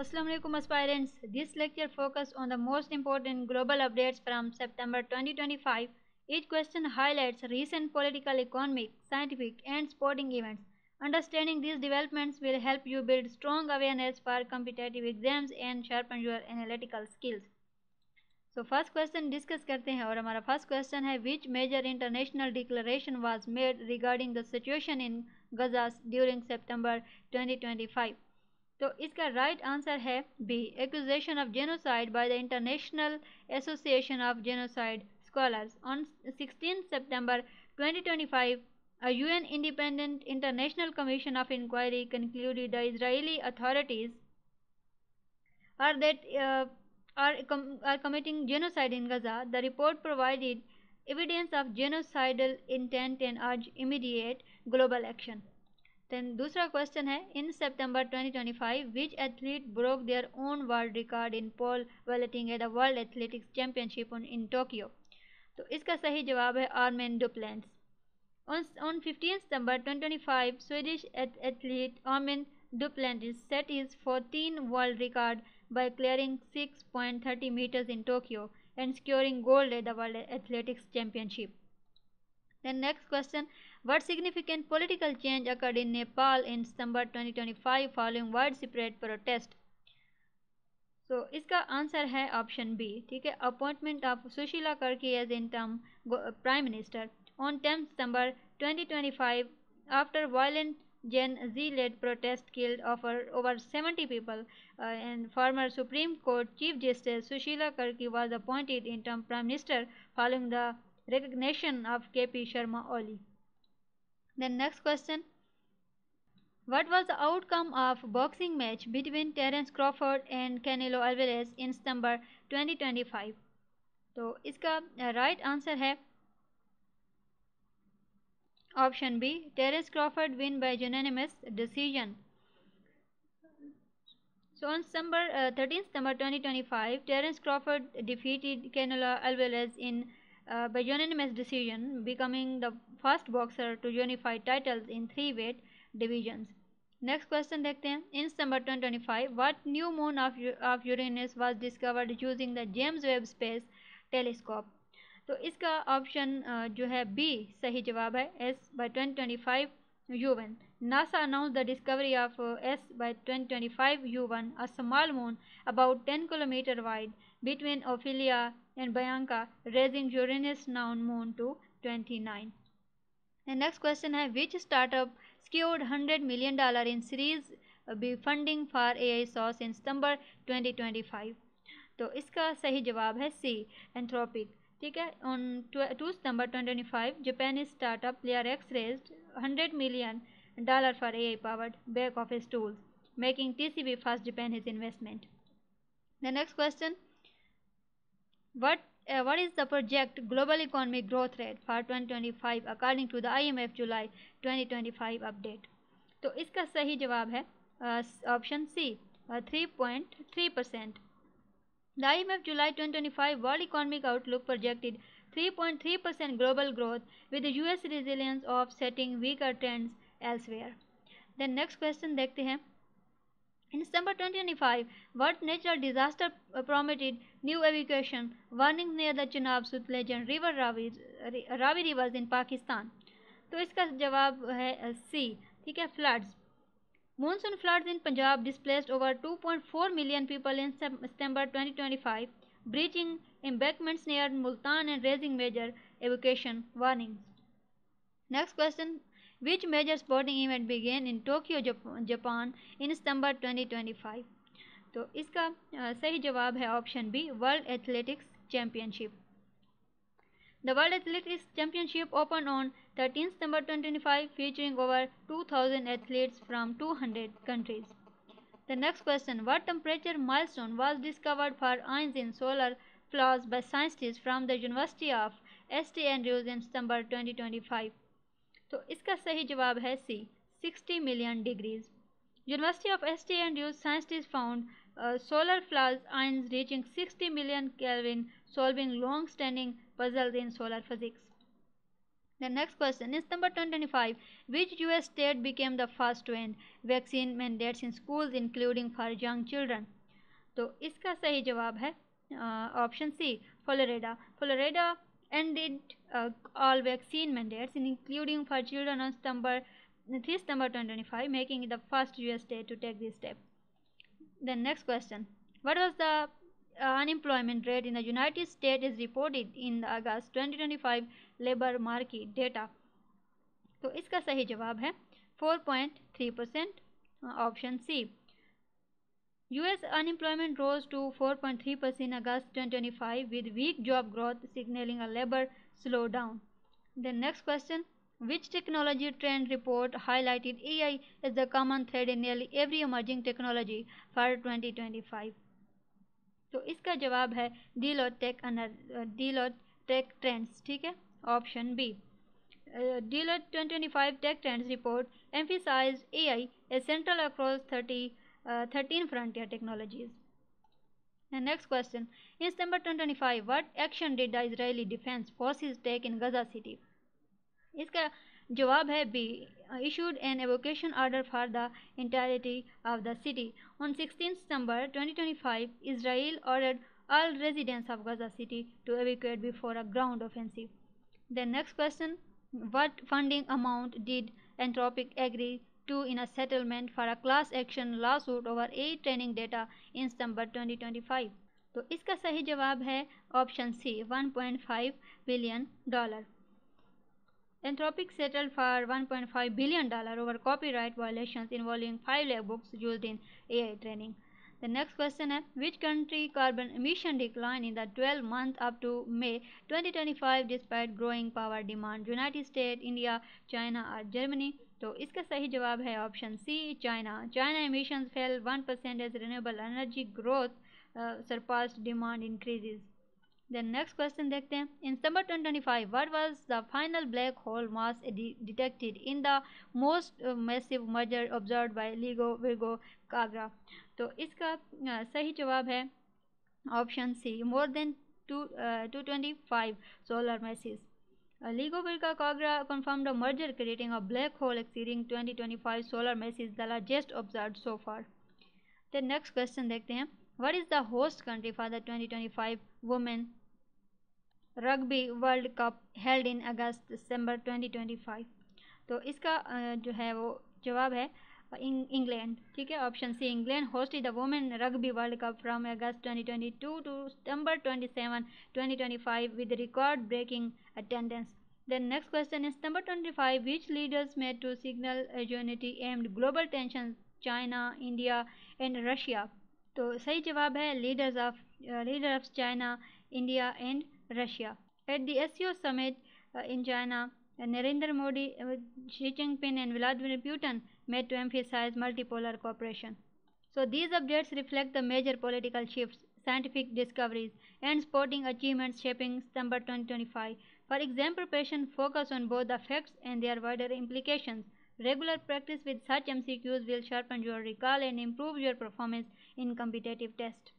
Assalamu alaikum aspirants. This lecture focuses on the most important global updates from September 2025. Each question highlights recent political, economic, scientific, and sporting events. Understanding these developments will help you build strong awareness for competitive exams and sharpen your analytical skills. So first question discuss करते हैं और हमारा first question है which major international declaration was made regarding the situation in Gaza during September 2025. तो इसका right answer है B accusation of genocide by the International Association of Genocide Scholars on 16 September 2025. A UN independent international commission of inquiry concluded the Israeli authorities are that are committing genocide in Gaza. The report provided evidence of genocidal intent and urged immediate global action. Then दूसरा question है इन September 2025 which athlete broke their own world record in pole vaulting at the World Athletics Championship in Tokyo. तो इसका सही जवाब है Armen डुप्लेंस. On 15 September 2025 Swedish athlete Armin Duplantis set his 14th world record by clearing 6.30 meters in Tokyo and securing gold at the World Athletics Championship. Then next question, what significant political change occurred in Nepal in December 2025 following widespread protest? So इसका answer है option B. ठीक है, appointment of Sushila Karki as interim prime minister on 10 December 2025 after violent Gen Z-led protest killed over 70 people and former Supreme Court Chief Justice Sushila Karki was appointed interim Prime Minister following the recognition of KP Sharma Oli. Then next question, what was the outcome of boxing match between Terence Crawford and Canelo Alvarez in September 2025? तो इसका right answer है option B Terence Crawford win by unanimous decision. So on 13 September 2025, Terence Crawford defeated Canelo Alvarez by unanimous decision, becoming the first boxer to unify titles in 3 weight divisions. Next question देखते हैं. In December 2025, what new moon of Uranus was discovered using the James Webb Space Telescope? तो इसका option जो है B सही जवाब है S by 2025 U1. NASA announced the discovery of S by 2025 U1, a small moon about 10 km wide between Ophelia and Bianca, raising Uranus known moon to 29. The next question है which startup secured $100 million in Series B funding for AI sauce in September 2025? तो इसका सही जवाब है सी Anthropic. ठीक है, on 2 September 2025 Japanese startup PlayerX raised $100 million for AI powered back office tools, making TCB first Japanese investment. The next question, what is the project global economic growth rate for 2025 according to the IMF July 2025 update? तो इसका सही जवाब है option C 3.3%. The IMF July 2025 World Economic Outlook projected 3.3% global growth with the US resilience offsetting weaker trends elsewhere. Then next question देखते हैं. In December 2025, what natural disaster prompted new evacuation warnings near the Chenab Sutlej and Ravi rivers in Pakistan? तो इसका जवाब है सी. ठीक है, floods. Monsoon floods in Punjab displaced over 2.4 million people in September 2025, breaching embankments near Multan and raising major evacuation warnings. Next question, which major sporting event began in Tokyo, Japan in September 2025? तो इसका सही जवाब है option B World Athletics Championship. The World Athletics Championship opened on 13 September 2025, featuring over 2,000 athletes from 200 countries. The next question, what temperature milestone was discovered for ions in solar flares by scientists from the University of St. Andrews in September 2025? तो इसका सही जवाब है सी 60 million degrees. University of St. Andrews scientists found solar flares ions reaching 60 million Kelvin, solving long-standing puzzles in solar physics. The next question is number 2025. Which US state became the first to end vaccine mandates in schools including for young children? तो इसका सही जवाब है option C Florida. Florida ended all vaccine mandates including for children on September 2025, making it the first US state to take this step. The next question. What was the unemployment rate in the United States is reported in the August 2025 labor market data? तो इसका सही जवाब है 4.3%, option C. US unemployment rose to 4.3% in August 2025 with weak job growth signaling a labor slowdown. The next question. Which technology trend report highlighted AI as the common thread in nearly every emerging technology for 2025? तो इसका जवाब है Deloitte Tech Trends. ठीक है, option B. Deloitte 2025 Tech Trends report emphasized AI as central across 13 frontier technologies. The next question. In September 2025, what action did the Israeli Defense Forces take in Gaza City? इसका जवाब है B. Issued an evacuation order for the entirety of the city. On 16 September 2025, Israel ordered all residents of Gaza City to evacuate before a ground offensive. The next question. What funding amount did Anthropic agree to in a settlement for a class action lawsuit over AI training data in September 2025? तो इसका सही जवाब है option C $1.5 billion. Anthropic settled for $1.5 billion over copyright violations involving 5 lakh books used in AI training. The next question is, which country carbon emission declined in the 12 months up to May 2025 despite growing power demand? United States, India, China or Germany? तो इसका सही जवाब है option C China. China emissions fell 1% as renewable energy growth surpassed demand increases. The next question देखते हैं. In September 2025, what was the final black hole mass detected in the most massive merger observed by LIGO Virgo Kagra? तो इसका सही जवाब है option C more than 225 solar masses. LIGO Virgo Kagra confirmed a merger creating a black hole exceeding 2025 solar masses, the largest observed so far. The next question देखते हैं. What is the host country for the 2025 Women rugby world cup held in August December 2025? तो इसका जो है वो जवाब है England. ठीक है, option C England hosted the women rugby world Cup from August 2022 to September 27 2025 with record breaking attendance. Then next question is September 25, which leaders met to signal unity aimed global tensions China, India and Russia? तो सही जवाब है leader of China, India and Russia. At the SCO summit in China, Narendra Modi, Xi Jinping and Vladimir Putin met to emphasize multipolar cooperation. So these updates reflect the major political shifts, scientific discoveries and sporting achievements shaping September 2025. For exam preparation, focus on both the facts and their wider implications. Regular practice with such MCQs will sharpen your recall and improve your performance in competitive tests.